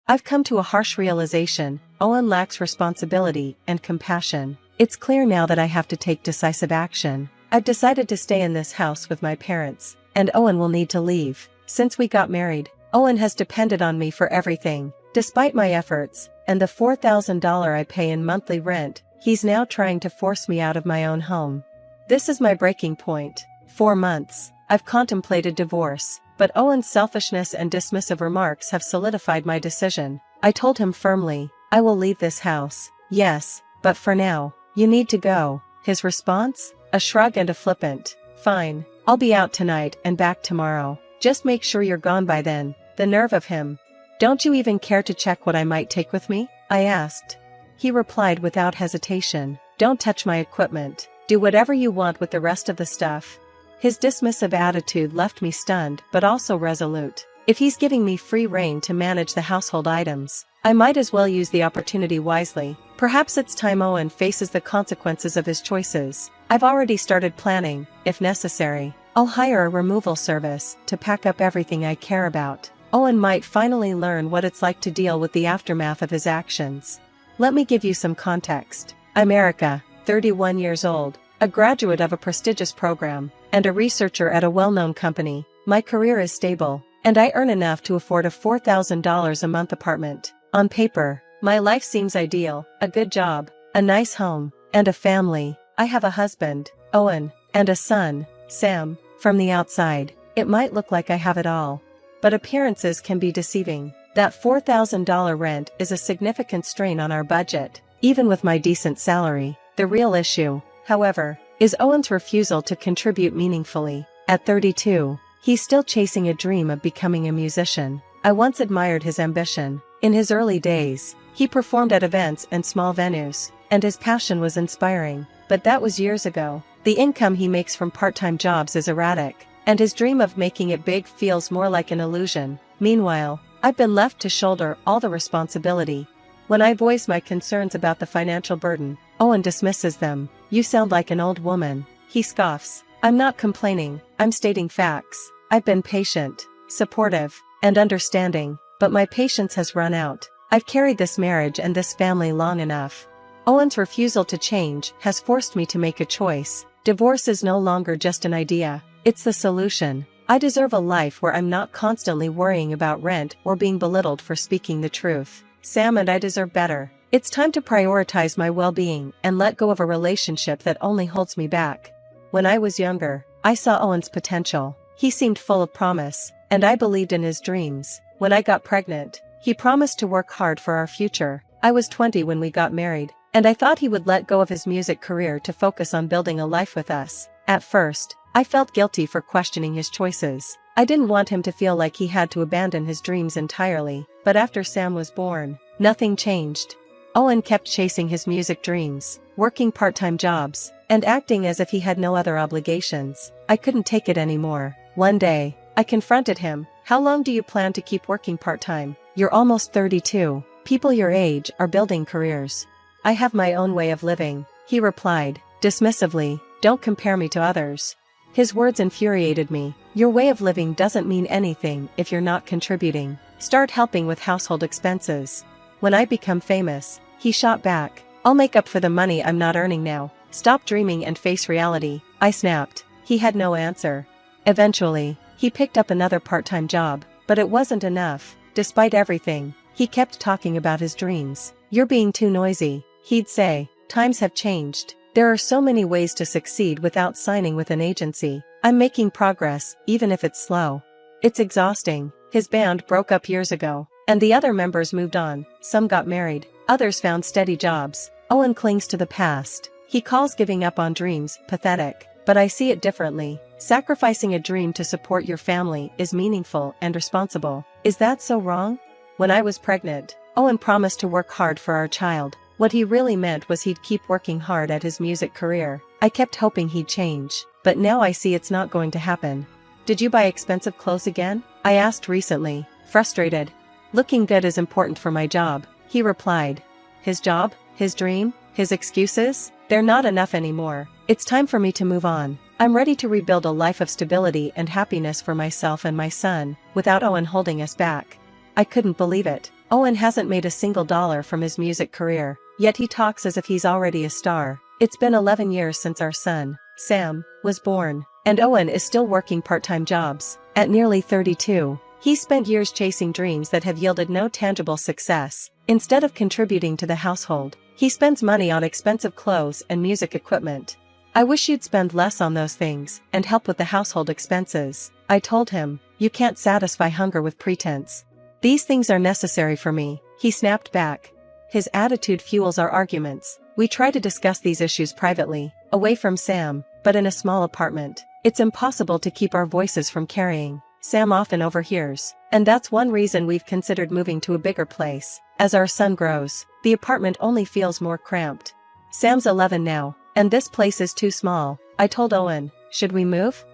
I've come to a harsh realization: Owen lacks responsibility and compassion. It's clear now that I have to take decisive action. I've decided to stay in this house with my parents, and Owen will need to leave. Since we got married, Owen has depended on me for everything. Despite my efforts, and the $4,000 I pay in monthly rent, he's now trying to force me out of my own home. This is my breaking point. 4 months. I've contemplated divorce, but Owen's selfishness and dismissive remarks have solidified my decision. I told him firmly, I will leave this house. Yes, but for now, you need to go. His response? A shrug and a flippant, fine, I'll be out tonight and back tomorrow. Just make sure you're gone by then. The nerve of him. Don't you even care to check what I might take with me? I asked. He replied without hesitation, don't touch my equipment. Do whatever you want with the rest of the stuff. His dismissive attitude left me stunned but also resolute. If he's giving me free rein to manage the household items, I might as well use the opportunity wisely. Perhaps it's time Owen faces the consequences of his choices. I've already started planning. If necessary, I'll hire a removal service to pack up everything I care about. Owen might finally learn what it's like to deal with the aftermath of his actions. Let me give you some context. I'm Erica, 31 years old, a graduate of a prestigious program, and a researcher at a well-known company. My career is stable, and I earn enough to afford a $4,000 a month apartment. On paper, my life seems ideal: a good job, a nice home, and a family. I have a husband, Owen, and a son, Sam. From the outside, it might look like I have it all. But appearances can be deceiving. That $4,000 rent is a significant strain on our budget, even with my decent salary. The real issue, however, is Owen's refusal to contribute meaningfully. At 32, he's still chasing a dream of becoming a musician. I once admired his ambition. In his early days, he performed at events and small venues, and his passion was inspiring. But that was years ago. The income he makes from part-time jobs is erratic, and his dream of making it big feels more like an illusion. Meanwhile, I've been left to shoulder all the responsibility. When I voice my concerns about the financial burden, Owen dismisses them. You sound like an old woman. He scoffs. I'm not complaining, I'm stating facts. I've been patient, supportive, and understanding, but my patience has run out. I've carried this marriage and this family long enough. Owen's refusal to change has forced me to make a choice. Divorce is no longer just an idea, it's the solution. I deserve a life where I'm not constantly worrying about rent or being belittled for speaking the truth. Sam and I deserve better. It's time to prioritize my well-being and let go of a relationship that only holds me back. When I was younger, I saw Owen's potential. He seemed full of promise, and I believed in his dreams. When I got pregnant, he promised to work hard for our future. I was 20 when we got married, and I thought he would let go of his music career to focus on building a life with us. At first, I felt guilty for questioning his choices. I didn't want him to feel like he had to abandon his dreams entirely, but after Sam was born, nothing changed. Owen kept chasing his music dreams, working part-time jobs, and acting as if he had no other obligations. I couldn't take it anymore. One day, I confronted him. How long do you plan to keep working part-time? You're almost 32. People your age are building careers. I have my own way of living, he replied, dismissively. Don't compare me to others. His words infuriated me. Your way of living doesn't mean anything if you're not contributing. Start helping with household expenses. When I become famous, he shot back. I'll make up for the money I'm not earning now. Stop dreaming and face reality. I snapped. He had no answer. Eventually, he picked up another part-time job, but it wasn't enough. Despite everything, he kept talking about his dreams. You're being too noisy, he'd say. Times have changed. There are so many ways to succeed without signing with an agency. I'm making progress, even if it's slow. It's exhausting. His band broke up years ago, and the other members moved on. Some got married, others found steady jobs. Owen clings to the past. He calls giving up on dreams pathetic, but I see it differently. Sacrificing a dream to support your family is meaningful and responsible. Is that so wrong? When I was pregnant, Owen promised to work hard for our child. What he really meant was he'd keep working hard at his music career. I kept hoping he'd change, but now I see it's not going to happen. Did you buy expensive clothes again? I asked recently, frustrated. Looking good is important for my job, he replied. His job? His dream? His excuses? They're not enough anymore. It's time for me to move on. I'm ready to rebuild a life of stability and happiness for myself and my son, without Owen holding us back. I couldn't believe it. Owen hasn't made a single dollar from his music career, yet he talks as if he's already a star. It's been 11 years since our son, Sam, was born, and Owen is still working part-time jobs. At nearly 32, he's spent years chasing dreams that have yielded no tangible success. Instead of contributing to the household, he spends money on expensive clothes and music equipment. I wish you'd spend less on those things and help with the household expenses, I told him. You can't satisfy hunger with pretense. These things are necessary for me, he snapped back. His attitude fuels our arguments. We try to discuss these issues privately, away from Sam, but in a small apartment. It's impossible to keep our voices from carrying. Sam often overhears, and that's one reason we've considered moving to a bigger place. As our son grows, the apartment only feels more cramped. Sam's 11 now, and this place is too small, I told Owen. Should we move?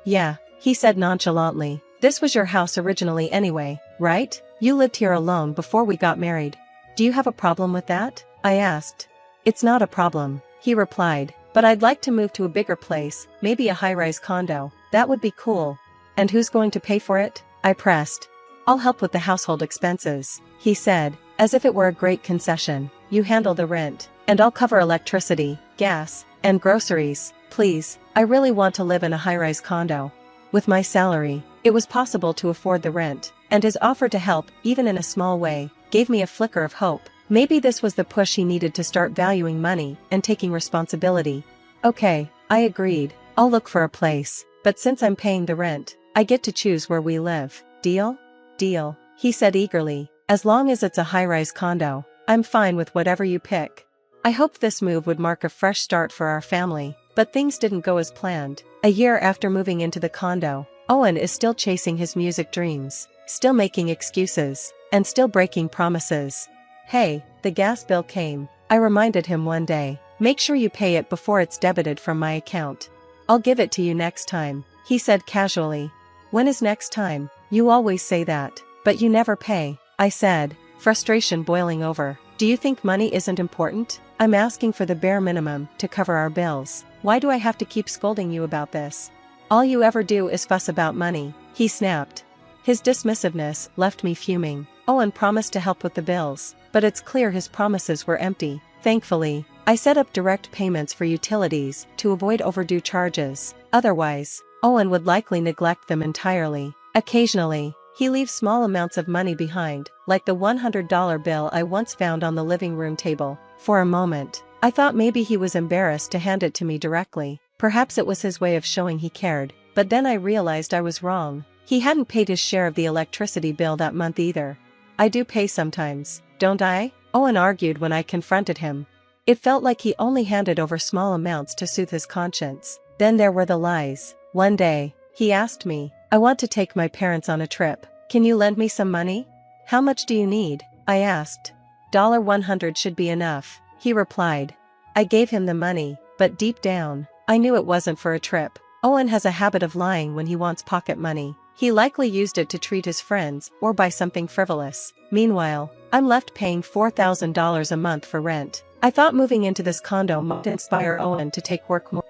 Yeah, he said nonchalantly. This was your house originally anyway, right? You lived here alone before we got married. Do you have a problem with that? I asked. It's not a problem, he replied, but I'd like to move to a bigger place, maybe a high-rise condo. That would be cool. And who's going to pay for it? I pressed. I'll help with the household expenses, he said, as if it were a great concession. You handle the rent, and I'll cover electricity, gas, and groceries. Please, I really want to live in a high-rise condo. With my salary, it was possible to afford the rent, and his offer to help, even in a small way, gave me a flicker of hope. Maybe this was the push he needed to start valuing money and taking responsibility. Okay, I agreed. I'll look for a place, but since I'm paying the rent, I get to choose where we live. Deal? Deal, he said eagerly. As long as it's a high-rise condo, I'm fine with whatever you pick. I hoped this move would mark a fresh start for our family, but things didn't go as planned. A year after moving into the condo, Owen is still chasing his music dreams, still making excuses, and still breaking promises. Hey, the gas bill came, I reminded him one day. Make sure you pay it before it's debited from my account. I'll give it to you next time, he said casually. When is next time? You always say that, but you never pay, I said, frustration boiling over. Do you think money isn't important? I'm asking for the bare minimum to cover our bills. Why do I have to keep scolding you about this? All you ever do is fuss about money, he snapped. His dismissiveness left me fuming. Owen promised to help with the bills, but it's clear his promises were empty. Thankfully, I set up direct payments for utilities to avoid overdue charges. Otherwise, Owen would likely neglect them entirely. Occasionally, he leaves small amounts of money behind, like the $100 bill I once found on the living room table. For a moment, I thought maybe he was embarrassed to hand it to me directly. Perhaps it was his way of showing he cared, but then I realized I was wrong. He hadn't paid his share of the electricity bill that month either. I do pay sometimes, don't I? Owen argued when I confronted him. It felt like he only handed over small amounts to soothe his conscience. Then there were the lies. One day, he asked me, I want to take my parents on a trip. Can you lend me some money? How much do you need? I asked. $100 should be enough, he replied. I gave him the money, but deep down, I knew it wasn't for a trip. Owen has a habit of lying when he wants pocket money. He likely used it to treat his friends or buy something frivolous. Meanwhile, I'm left paying $4,000 a month for rent. I thought moving into this condo might inspire Owen to take work more